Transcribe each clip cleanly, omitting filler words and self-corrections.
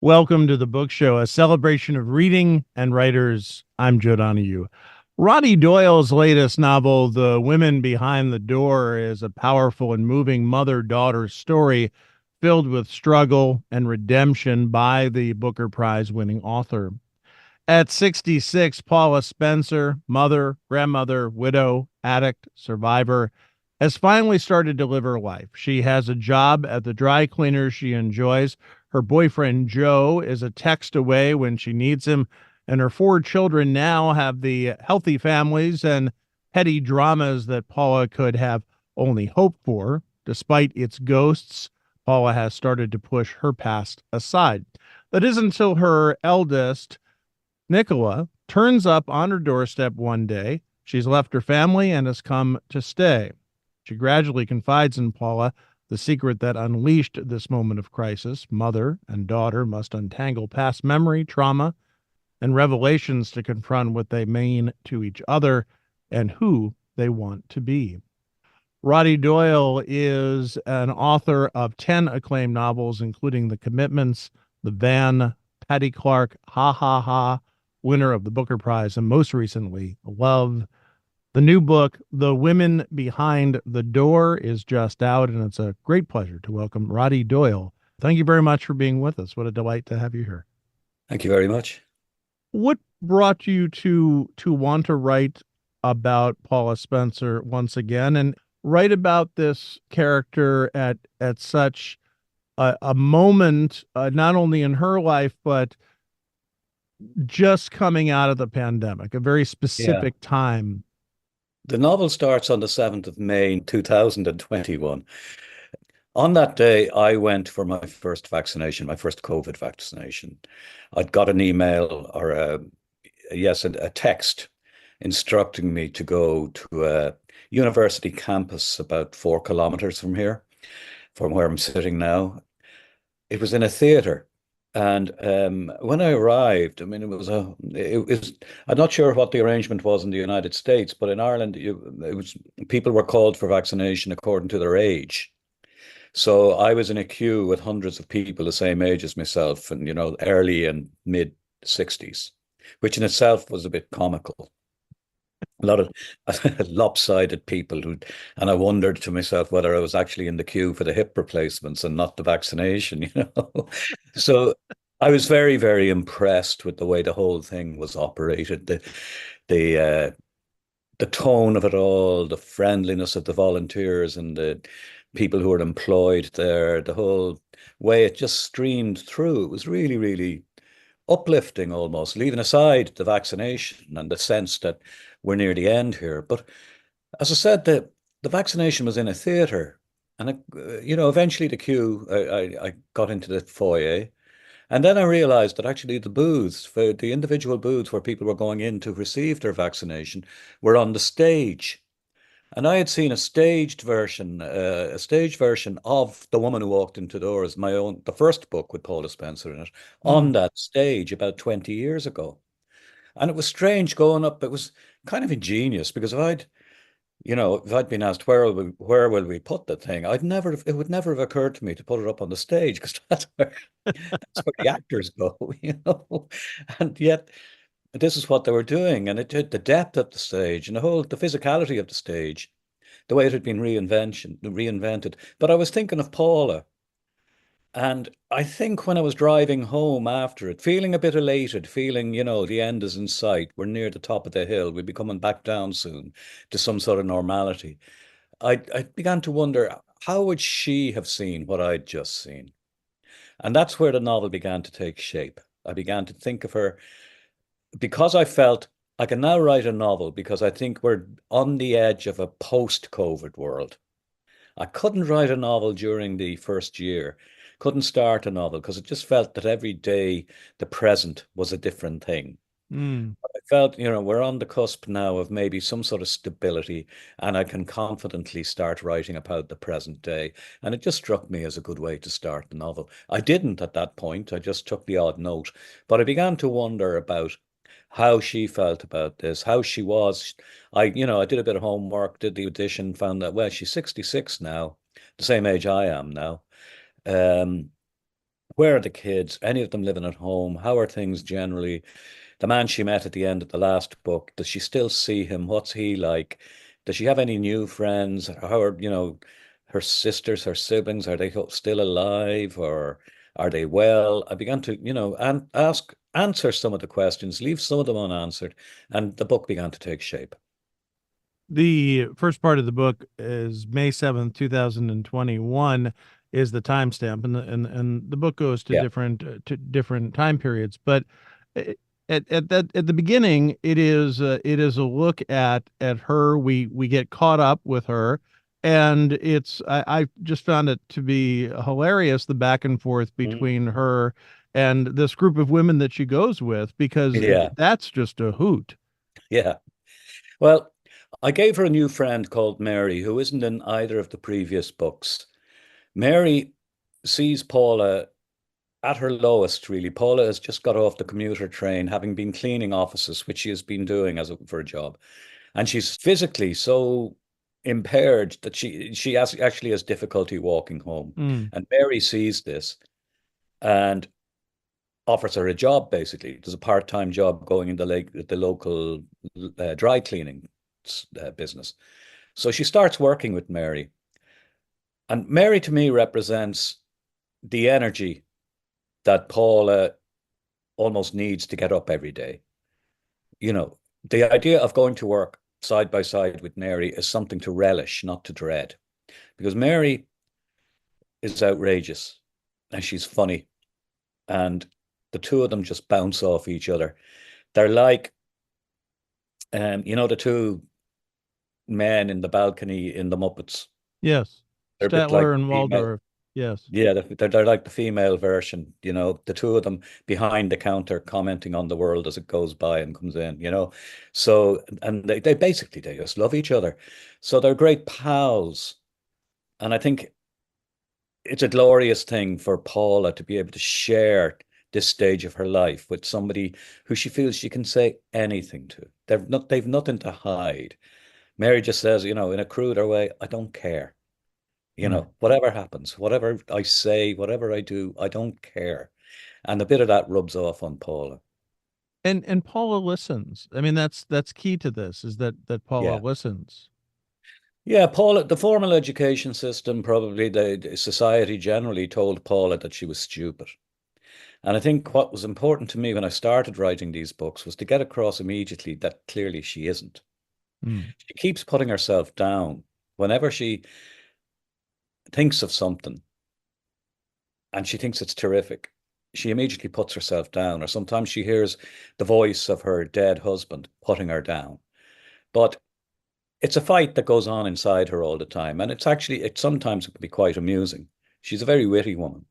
Welcome to the Book Show, a celebration of reading and writers. I'm Joe Donahue. Roddy Doyle's latest novel, The Women Behind the Door, is a powerful and moving mother-daughter story filled with struggle and redemption by the Booker Prize-winning author. At 66, Paula Spencer, mother, grandmother, widow, addict, survivor, has finally started to live her life. She has a job at the dry cleaner she enjoys. Her boyfriend, Joe, is a text away when she needs him. And her four children now have the healthy families and petty dramas that Paula could have only hoped for. Despite its ghosts, Paula has started to push her past aside. That isn't until her eldest, Nicola, turns up on her doorstep one day. She's left her family and has come to stay. She gradually confides in Paula the secret that unleashed this moment of crisis. Mother and daughter must untangle past memory, trauma, and revelations to confront what they mean to each other and who they want to be. Roddy Doyle is an author of 10 acclaimed novels, including The Commitments, The Van, Patty Clark, Ha Ha Ha, winner of the Booker Prize, and most recently, Love. The new book, The Women Behind the Door, is just out, and it's a great pleasure to welcome Roddy Doyle. Thank you very much for being with us. What a delight to have you here. Thank you very much. What brought you to want to write about Paula Spencer once again and write about this character at such a moment, not only in her life, but just coming out of the pandemic, a very Yeah. specific time? The novel starts on the 7th of May, 2021. On that day, I went for my first vaccination, my first COVID vaccination. I'd got an email or a text instructing me to go to a university campus about 4 kilometers from here, from where I'm sitting now. It was in a theater. And when I arrived, I mean, it was, I'm not sure what the arrangement was in the United States, but in Ireland, it was, people were called for vaccination according to their age. So I was in a queue with hundreds of people the same age as myself and, early and mid 60s, which in itself was a bit comical. A lot of lopsided people and I wondered to myself whether I was actually in the queue for the hip replacements and not the vaccination. So I was very, very impressed with the way the whole thing was operated, the the tone of it all, the friendliness of the volunteers and the people who were employed there, the whole way it just streamed through. It was really, really uplifting almost, leaving aside the vaccination and the sense that we're near the end here. But as I said, the vaccination was in a theatre. And, eventually the queue, I got into the foyer. And then I realized that actually the booths, for the individual booths where people were going in to receive their vaccination, were on the stage. And I had seen a stage version of The Woman Who Walked Into Doors, the first book with Paula Spencer in it, Hmm. on that stage about 20 years ago. And it was strange going up. It was kind of ingenious because if I'd been asked where will we put the thing, it would never have occurred to me to put it up on the stage because that's where the actors go. And yet this is what they were doing, and it did the depth of the stage and the physicality of the stage, the way it had been reinvented. But I was thinking of Paula, and I think when I was driving home after it, feeling a bit elated, feeling, the end is in sight, we're near the top of the hill, we'll be coming back down soon to some sort of normality. I began to wonder, how would she have seen what I'd just seen? And that's where the novel began to take shape. I began to think of her because I felt I can now write a novel because I think we're on the edge of a post-COVID world. I couldn't write a novel during the first year, couldn't start a novel because it just felt that every day the present was a different thing. Hmm. I felt, we're on the cusp now of maybe some sort of stability, and I can confidently start writing about the present day. And it just struck me as a good way to start the novel. I didn't at that point, I just took the odd note, but I began to wonder about how she felt about this, how she was. I did a bit of homework, did the audition, found that, well, she's 66 now, the same age I am now. Um, Where are the kids? Any of them living at home? How are things generally? The man she met at the end of the last book, does she still see him? What's he like? Does she have any new friends? How are, her sisters, her siblings, are they still alive or are they well? I began to, answer some of the questions, leave some of them unanswered, and the book began to take shape. The first part of the book is May 7th, 2021 is the timestamp, and the book goes Yeah. to different time periods. But uh, at the beginning, it is a look at her. We get caught up with her, and I just found it to be hilarious, the back and forth Mm. between her and this group of women that she goes with, because Yeah. that's just a hoot. Yeah. Well, I gave her a new friend called Mary, who isn't in either of the previous books. Mary sees Paula at her lowest, really. Paula has just got off the commuter train, having been cleaning offices, which she has been doing for a job. And she's physically so impaired that actually has difficulty walking home. Mm, And Mary sees this and offers her a job, basically. There's a part-time job going in the local dry cleaning business. So she starts working with Mary. And Mary to me represents the energy that Paula almost needs to get up every day. You know, the idea of going to work side by side with Mary is something to relish, not to dread, because Mary is outrageous and she's funny, and the two of them just bounce off each other. They're like, the two men in the balcony in the Muppets. yes, They're a bit like Statler and female. Waldorf. Yes. Yeah, they're like the female version, the two of them behind the counter commenting on the world as it goes by and comes in. So, and they basically, they just love each other. So they're great pals. And I think it's a glorious thing for Paula to be able to share this stage of her life with somebody who she feels she can say anything to. They've nothing to hide. Mary just says, in a cruder way, I don't care. Right. Whatever happens, whatever I say, whatever I do, I don't care. And a bit of that rubs off on Paula. And Paula listens. I mean, that's key to this, is that Paula Yeah. listens. Yeah, Paula, the formal education system, probably the society generally told Paula that she was stupid. And I think what was important to me when I started writing these books was to get across immediately that clearly she isn't. Mm, She keeps putting herself down whenever she thinks of something and she thinks it's terrific. She immediately puts herself down, or sometimes she hears the voice of her dead husband putting her down. But it's a fight that goes on inside her all the time. And it sometimes it can be quite amusing. She's a very witty woman.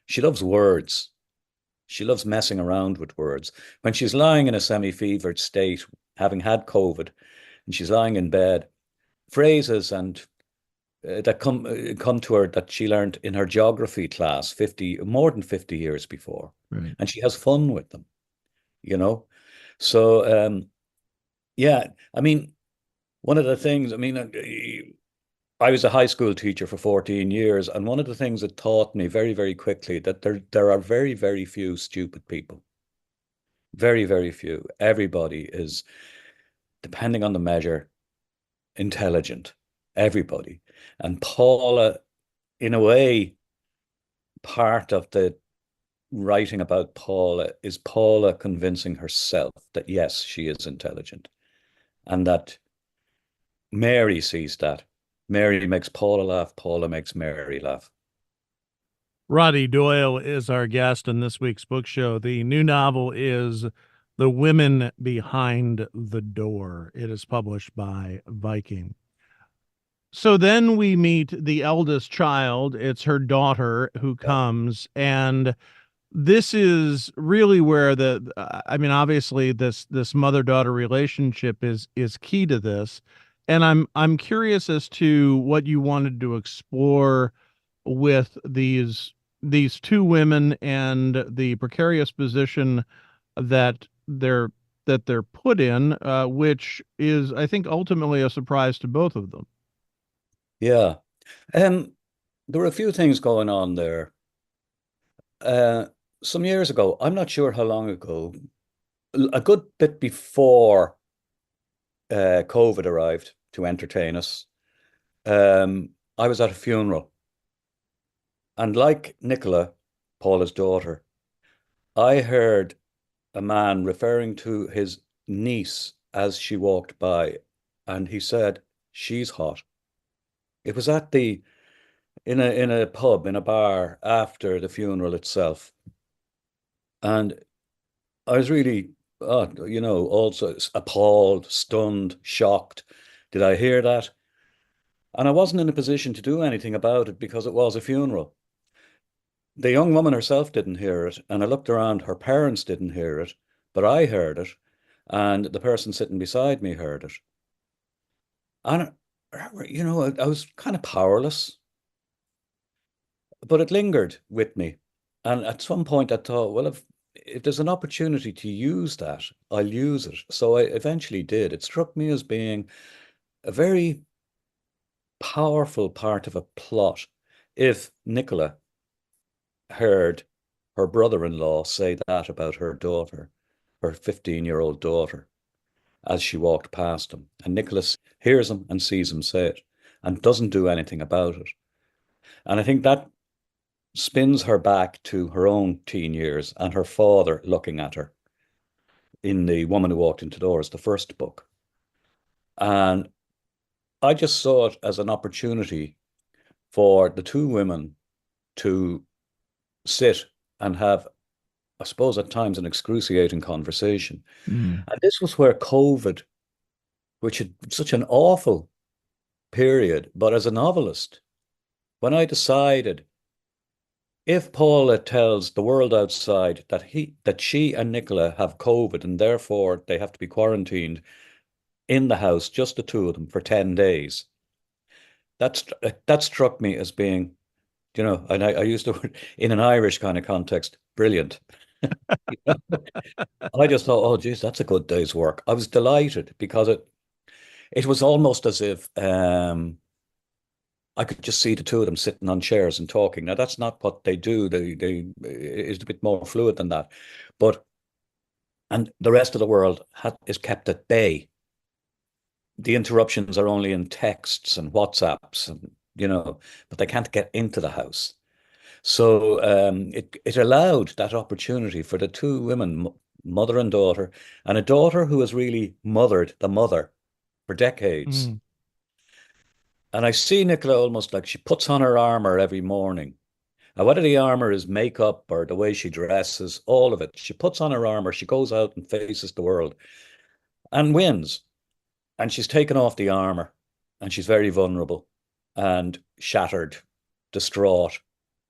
She loves words. She loves messing around with words. When she's lying in a semi-fevered state, having had COVID, and she's lying in bed, phrases and that come to her that she learned in her geography class 50 more than 50 years before, right. and she has fun with them, you know. So yeah, I mean, one of the things, I mean, I was a high school teacher for 14 years, and one of the things that taught me very, very quickly that there are very, very few stupid people. Very, very few. Everybody is, depending on the measure, intelligent. Everybody. And Paula, in a way, part of the writing about Paula is Paula convincing herself that yes, she is intelligent, and that Mary sees that. Mary makes Paula laugh, Paula makes Mary laugh. Roddy Doyle is our guest in this week's book show. The new novel is The Women Behind the Door. It is published by Viking. So then we meet the eldest child. It's her daughter who Yeah. comes, and this is really where I mean, obviously this mother-daughter relationship is key to this. And I'm curious as to what you wanted to explore with these two women and the precarious position that they're put in, which is, I think, ultimately a surprise to both of them. Yeah. Um, there were a few things going on there. uh, some years ago, I'm not sure how long ago, a good bit before COVID arrived to entertain us, I was at a funeral. And like Nicola, Paula's daughter, I heard a man referring to his niece as she walked by, and he said, "She's hot." It was at the in a pub, in a bar after the funeral itself. And I was really, also appalled, stunned, shocked. Did I hear that? And I wasn't in a position to do anything about it because it was a funeral. The young woman herself didn't hear it, and I looked around, her parents didn't hear it, but I heard it, and the person sitting beside me heard it. And, I was kind of powerless, but it lingered with me. And at some point I thought, well, if there's an opportunity to use that, I'll use it. So I eventually did. It struck me as being a very powerful part of a plot. If Nicola heard her brother-in-law say that about her daughter, her 15-year-old daughter, as she walked past him, and Nicholas hears him and sees him say it and doesn't do anything about it. And I think that spins her back to her own teen years and her father looking at her in The Woman Who Walked Into Doors, the first book. And I just saw it as an opportunity for the two women to sit and have, I suppose, at times an excruciating conversation. Mm. And this was where COVID, which had such an awful period, but as a novelist, when I decided if Paula tells the world outside that she and Nicola have COVID and therefore they have to be quarantined in the house, just the two of them for 10 days, that's that struck me as being, and I used the word in an Irish kind of context, brilliant. I just thought, oh geez, that's a good day's work. I was delighted because it was almost as if I could just see the two of them sitting on chairs and talking. Now that's not what they do. They is a bit more fluid than that, but and the rest of the world is kept at bay. The interruptions are only in texts and WhatsApps, and but they can't get into the house. So it allowed that opportunity for the two women, mother and daughter, and a daughter who has really mothered the mother for decades. Mm. And I see Nicola almost like she puts on her armor every morning. And whether the armor is makeup or the way she dresses, all of it, she puts on her armor, she goes out and faces the world and wins. And she's taken off the armor and she's very vulnerable and shattered, distraught.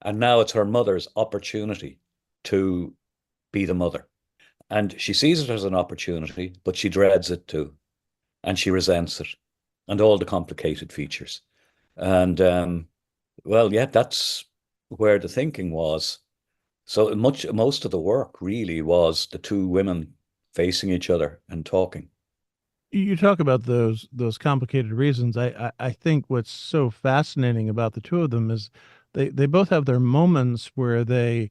And now it's her mother's opportunity to be the mother. And she sees it as an opportunity, but she dreads it too. And she resents it and all the complicated features. And well, yeah, that's where the thinking was. So most of the work really was the two women facing each other and talking. You talk about those complicated reasons. I think what's so fascinating about the two of them is they both have their moments where there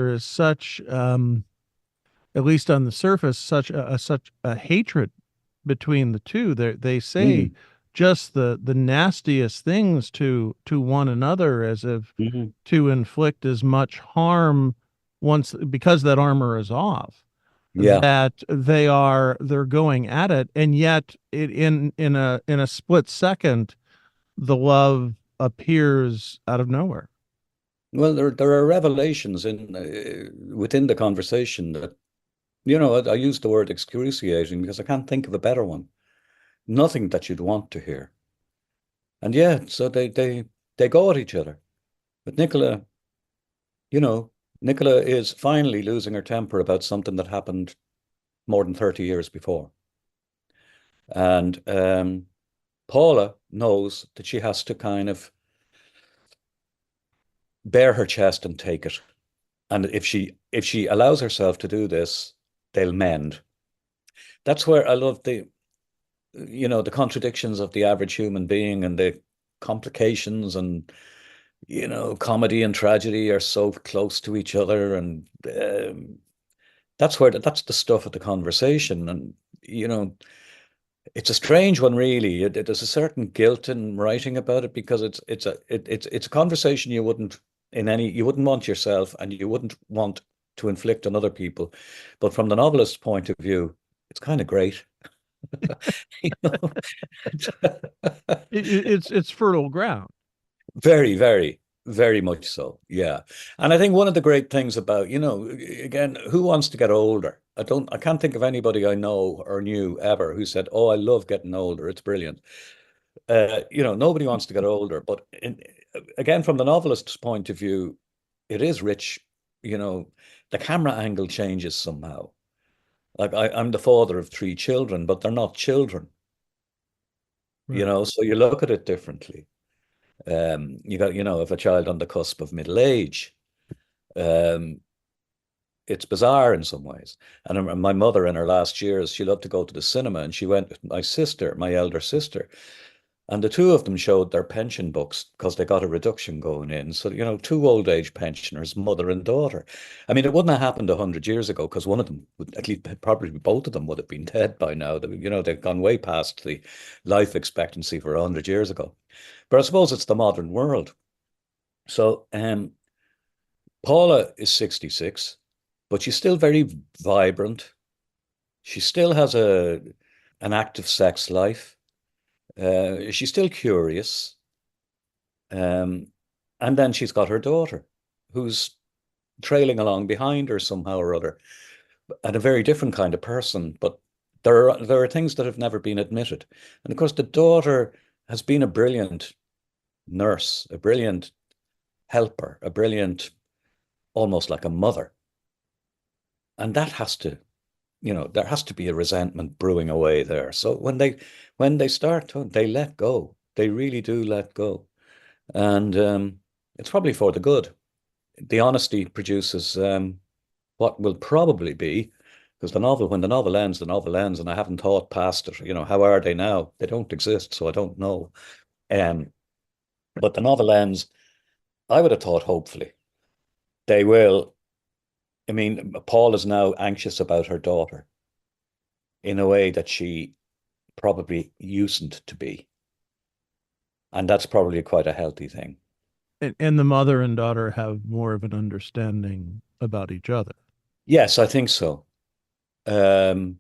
is such at least on the surface such a hatred between the two. They say Mm, just the nastiest things to one another as if mhm. to inflict as much harm once because that armor is off Yeah. that they're going at it, and yet in a split second the love appears out of nowhere. Well, there are revelations in within the conversation that I use the word excruciating because I can't think of a better one. Nothing that you'd want to hear. And yeah, so they go at each other. But you know, Nicola is finally losing her temper about something that happened more than 30 years before. And Paula knows that she has to kind of bare her chest and take it. And if she allows herself to do this, they'll mend. That's where I love the contradictions of the average human being and the complications and comedy and tragedy are so close to each other, and that's the stuff of the conversation. And you know, it's a strange one, really. There's a certain guilt in writing about it because it's a conversation you wouldn't want yourself, and you wouldn't want to inflict on other people. But from the novelist's point of view, it's kind of great. You know? It's fertile ground. Very, very, very much so. Yeah. And I think one of the great things about, again, who wants to get older? I can't think of anybody I know or knew ever who said, "Oh, I love getting older. It's brilliant." Nobody wants to get older. But again, from the novelist's point of view, it is rich. You know, the camera angle changes somehow. Like I'm the father of three children, but they're not children, Right. so you look at it differently. You got, if a child on the cusp of middle age, um, it's bizarre in some ways. And I remember my mother in her last years, she loved to go to the cinema, and she went with my sister, my elder sister, and the two of them showed their pension books because they got a reduction going in. So, two old age pensioners, mother and daughter. I mean, it wouldn't have happened 100 years ago because one of them would, at least probably both of them would have been dead by now. They've gone way past the life expectancy for 100 years ago. But I suppose it's the modern world. So Paula is 66, but she's still very vibrant. She still has an active sex life. She's still curious. Um, and then she's got her daughter, who's trailing along behind her somehow or other, and a very different kind of person. But there are things that have never been admitted. And of course, the daughter has been a brilliant nurse, a brilliant helper, a brilliant, almost like a mother. And that there has to be a resentment brewing away there. So when they start they let go. They really do let go. And it's probably for the good. The honesty produces what will probably be, because when the novel ends, the novel ends, and I haven't thought past it. How are they now? They don't exist, so I don't know. Um, but the novel ends, I would have thought, hopefully, they will. I mean, Paul is now anxious about her daughter in a way that she probably usedn't to be. And that's probably quite a healthy thing. And the mother and daughter have more of an understanding about each other. Yes, I think so. Um,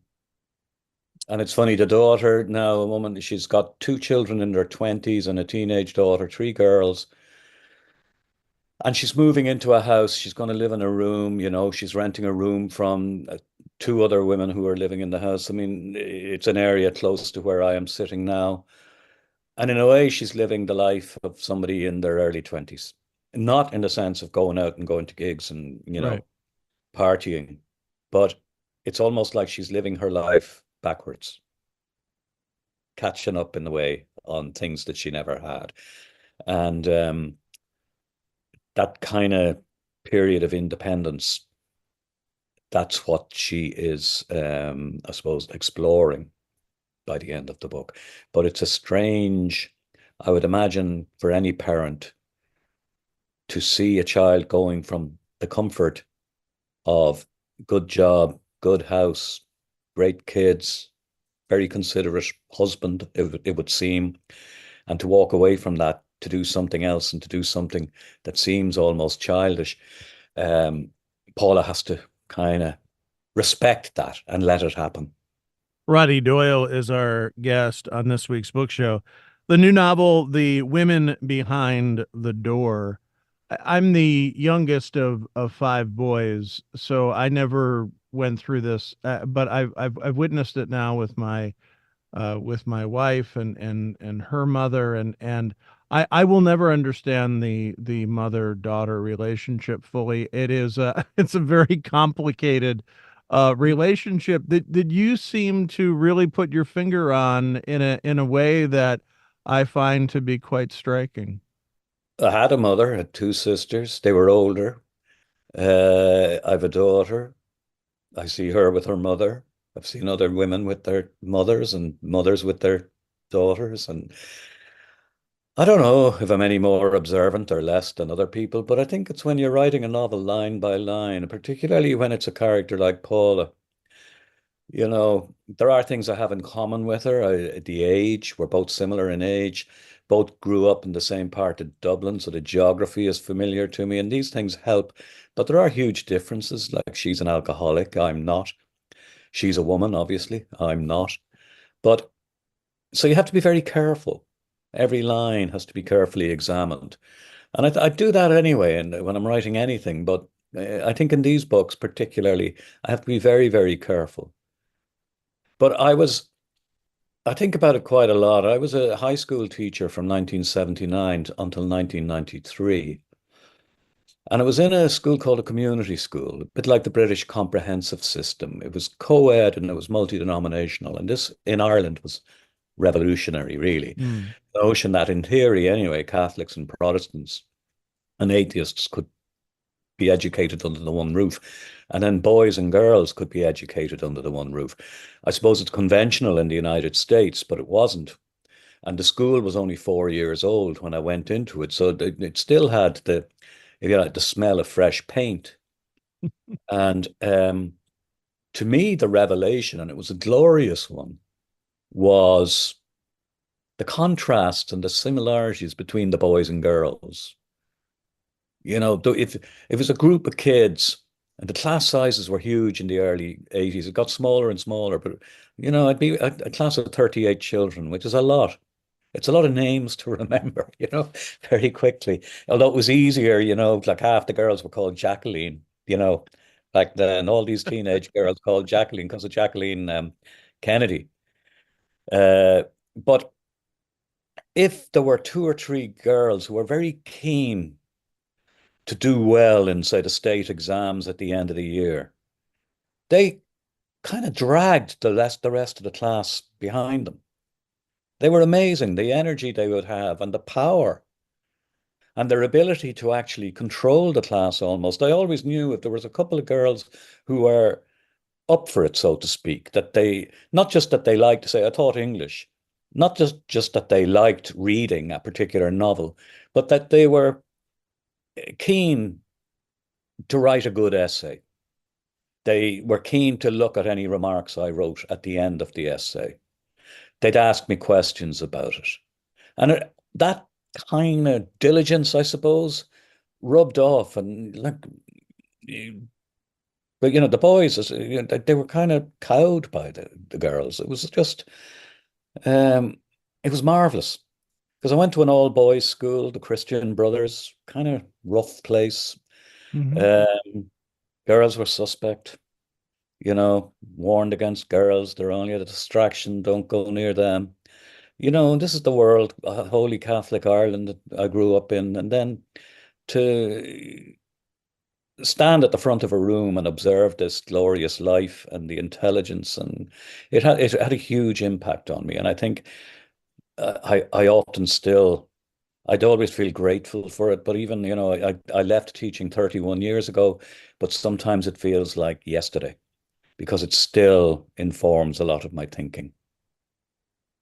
and it's funny, the daughter now, a woman, she's got two children in their 20s and a teenage daughter, three girls. And she's moving into a house. She's going to live in a room, she's renting a room from two other women who are living in the house. I mean, it's an area close to where I am sitting now. And in a way, she's living the life of somebody in their early 20s. Not in the sense of going out and going to gigs and, Right. partying, but it's almost like she's living her life backwards, catching up in the way on things that she never had. And that kind of period of independence, that's what she is, I suppose, exploring by the end of the book. But it's a strange, I would imagine, for any parent to see a child going from the comfort of good job, good house, great kids, very considerate husband, it would seem, and to walk away from that to do something else and to do something that seems almost childish. Um, Paula has to kind of respect that and let it happen. Roddy Doyle is our guest on this week's book show. The new novel, The Women Behind the Door. I'm the youngest of five boys, so I never went through this, but I've witnessed it now with my wife and her mother, and I will never understand the mother daughter relationship fully. It is it's a very complicated relationship that you seem to really put your finger on in a way that I find to be quite striking. I had a mother, had two sisters. They were older. I have a daughter. I see her with her mother. I've seen other women with their mothers and mothers with their daughters. And I don't know if I'm any more observant or less than other people, but I think it's when you're writing a novel line by line, particularly when it's a character like Paula. There are things I have in common with her. The age, we're both similar in age, both grew up in the same part of Dublin, so the geography is familiar to me, and these things help. But there are huge differences. Like she's an alcoholic, I'm not. She's a woman, obviously, I'm not. But so you have to be very careful. Every line has to be carefully examined. And I do that anyway, and when I'm writing anything, but I think in these books particularly, I have to be very, very careful. But I think about it quite a lot. I was a high school teacher from 1979 until 1993. And I was in a school called a community school, a bit like the British comprehensive system. It was co-ed and it was multi-denominational. And this in Ireland was revolutionary, really. Mm. The notion that in theory, anyway, Catholics and Protestants and atheists could be educated under the one roof. And then boys and girls could be educated under the one roof. I suppose it's conventional in the United States, but it wasn't. And the school was only 4 years old when I went into it. So it still had if you like, the smell of fresh paint. And to me, the revelation, and it was a glorious one, was the contrasts and the similarities between the boys and girls. If it was a group of kids and the class sizes were huge in the early 80s, it got smaller and smaller, but I'd be a class of 38 children, which is a lot. It's a lot of names to remember, very quickly. Although it was easier, like half the girls were called Jacqueline, back then. All these teenage girls called Jacqueline because of Jacqueline Kennedy. Uh, but if there were two or three girls who were very keen to do well in, say, the state exams at the end of the year, they kind of dragged the rest of the class behind them. They were amazing, the energy they would have and the power and their ability to actually control the class almost. I always knew if there was a couple of girls who were up for it, so to speak, that not just that they liked to say, I taught English, not just that they liked reading a particular novel, but that they were keen to write a good essay. They were keen to look at any remarks I wrote at the end of the essay. They'd ask me questions about it. And that kind of diligence, I suppose, rubbed off. And like, but the boys, they were kind of cowed by the girls. It was just, um, it was marvelous. Because I went to an all boys school, the Christian Brothers, kind of rough place. Hmm. Um, Girls were suspect, warned against girls. They're only a distraction. Don't go near them. This is the world, Holy Catholic Ireland that I grew up in. And then to stand at the front of a room and observe this glorious life and the intelligence, and it had a huge impact on me. And I think I often still, I'd always feel grateful for it. But even, I left teaching 31 years ago, but sometimes it feels like yesterday because it still informs a lot of my thinking.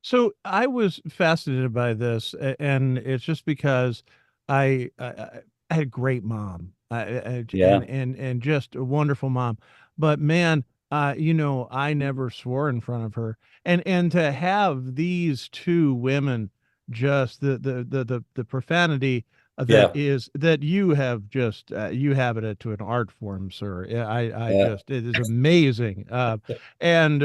So I was fascinated by this, and it's just because I had a great mom, Yeah, and just a wonderful mom. But man, I never swore in front of her, and to have these two women, just the profanity yeah, that you have just you have it to an art form, sir. Yeah, I yeah. just it is amazing. And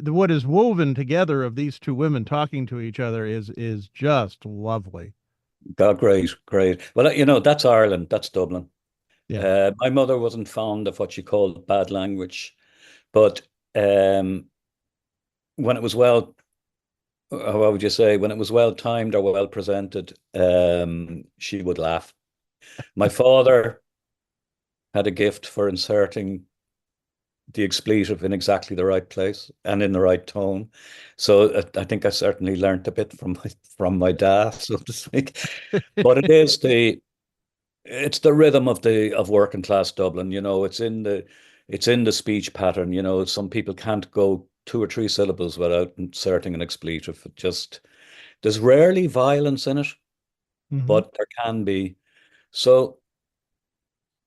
what is woven together of these two women talking to each other is just lovely. God, great, great. Well, that's Ireland, that's Dublin. Yeah. My mother wasn't fond of what she called bad language, but um, when it was how would you say, when it was well timed or well presented, she would laugh. My father had a gift for inserting the expletive in exactly the right place and in the right tone. So I think I certainly learned a bit from my dad, so to speak. But it's the rhythm of working class Dublin. It's in the speech pattern. Some people can't go two or three syllables without inserting an expletive. There's rarely violence in it. Hmm. but there can be. So,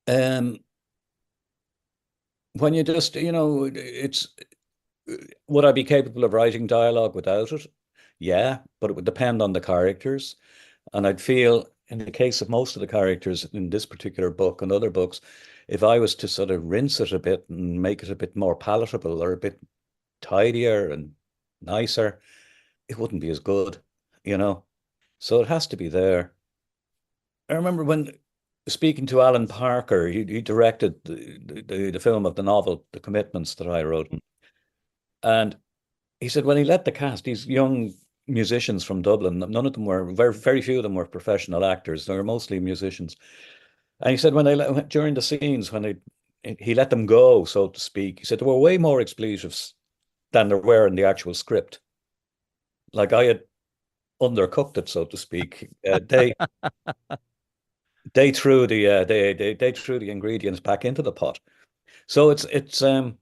um, when you just, it's, would I be capable of writing dialogue without it? Yeah, but it would depend on the characters. And I'd feel, in the case of most of the characters in this particular book and other books, if I was to sort of rinse it a bit and make it a bit more palatable or a bit tidier and nicer, it wouldn't be as good, you know? So it has to be there. I remember when speaking to Alan Parker, he directed the film of the novel, The Commitments, that I wrote. And he said when he let the cast, these young musicians from Dublin, none of them were, very few of them were professional actors. They were mostly musicians. And he said when during the scenes, he let them go, so to speak, he said there were way more expletives than there were in the actual script. Like I had undercooked it, so to speak. They threw they threw the ingredients back into the pot. So it's I'm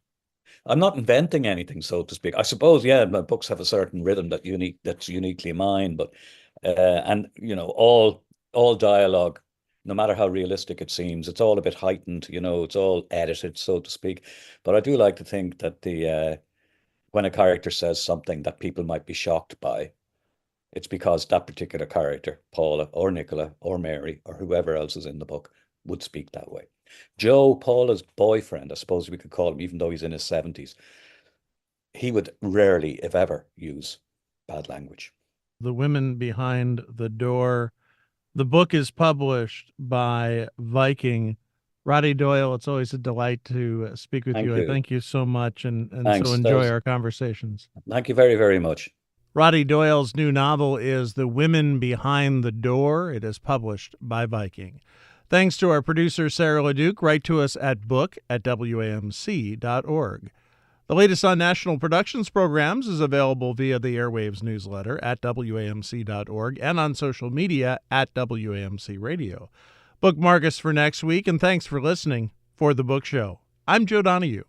not inventing anything, so to speak. I suppose, yeah, my books have a certain rhythm that's uniquely mine, but and all dialogue, no matter how realistic it seems, it's all a bit heightened, it's all edited, so to speak. But I do like to think that the when a character says something that people might be shocked by, it's because that particular character, Paula or Nicola or Mary or whoever else is in the book, would speak that way. Joe, Paula's boyfriend, I suppose we could call him, even though he's in his 70s, he would rarely, if ever, use bad language. The Women Behind the Door. The book is published by Viking. Roddy Doyle, it's always a delight to speak with Thank you. I you. thank you so much and so Thanks. enjoy our conversations. Thank you very, very much. Roddy Doyle's new novel is The Women Behind the Door. It is published by Viking. Thanks to our producer, Sarah LeDuc. Write to us at book@wamc.org. The latest on national productions programs is available via the Airwaves newsletter at wamc.org and on social media at WAMC Radio. Bookmark us for next week, and thanks for listening for The Book Show. I'm Joe Donahue.